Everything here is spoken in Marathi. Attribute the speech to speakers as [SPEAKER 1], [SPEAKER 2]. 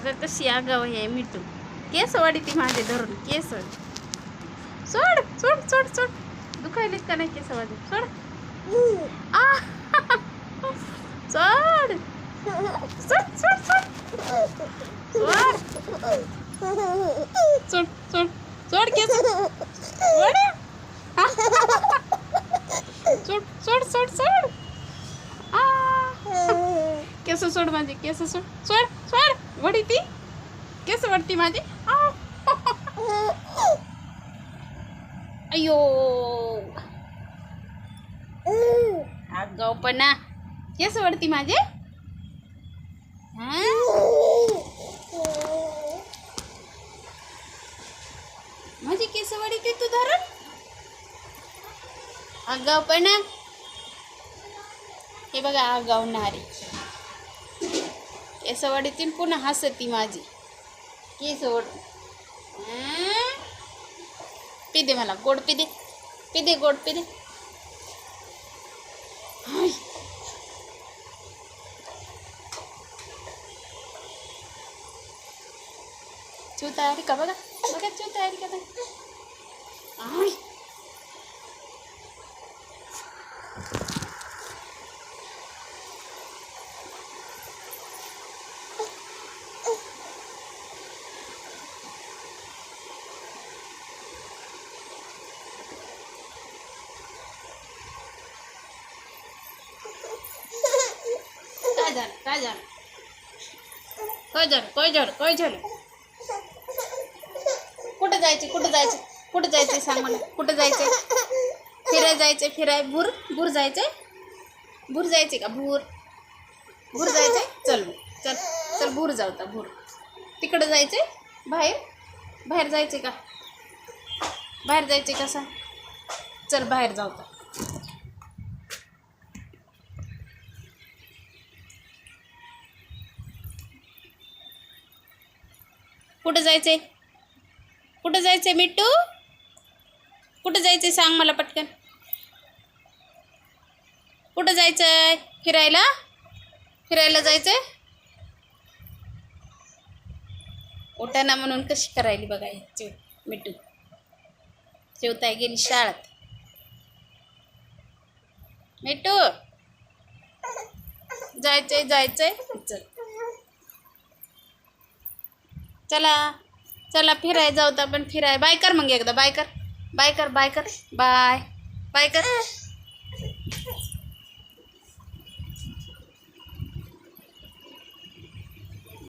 [SPEAKER 1] बघा कशी आगाव आहे मिठू. केस वाढीती माझे धरून केस. सोड सोड सोड सोड. दुखायलेत का नाही केस वाढी? सोड. आ सोड सोड सोड सोड सोड सोड सोड केस सोड. सोड सोड सोड सोड. केस सोड माझे केस सोड सोड सोड. वडी ती केस वाढती माझी. अयो आगाऊपणा. केस वाढती माझे. माझी केस वाढती तू धरून. आगाऊपणा. हे बघा आगावणारी केस वाढती पुन्हा हसती माझी केस ओढ. पिदे मला गोड पिदे पिदे गोड पिदे. चू तयारी का बघा बघा चू तयारी का नाही. काय झालं काय झालं काय झालं काय झालं. कुठं जायचे कुठं जायचे कुठं जायचे सांग मला. कुठं जायचे? फिराय जायचे फिराय. भूर भूर जायचे. भूर जायचे का? भूर भूर जायचे. चल चल चल भूर जाऊ का? भूर तिकडं जायचे. बाहेर बाहेर जायचे का? बाहेर जायचे का सांग. चल बाहेर जाऊ का? कुठं जायचे कुठं जायचे मिट्टू? कुठं जायचे सांग मला पटकन. कुठं जायचंय? फिरायला फिरायला जायचंय. उठाना म्हणून कशी करायली बघा चिव मिट्टू. चिवताय गेली शाळेत. मिट्टू जायचंय जायचंय. चल चला चला फिराय जाऊ तर आपण फिराय. बाय कर मग एकदा बाय कर बाय कर बाय कर बाय बाय कर.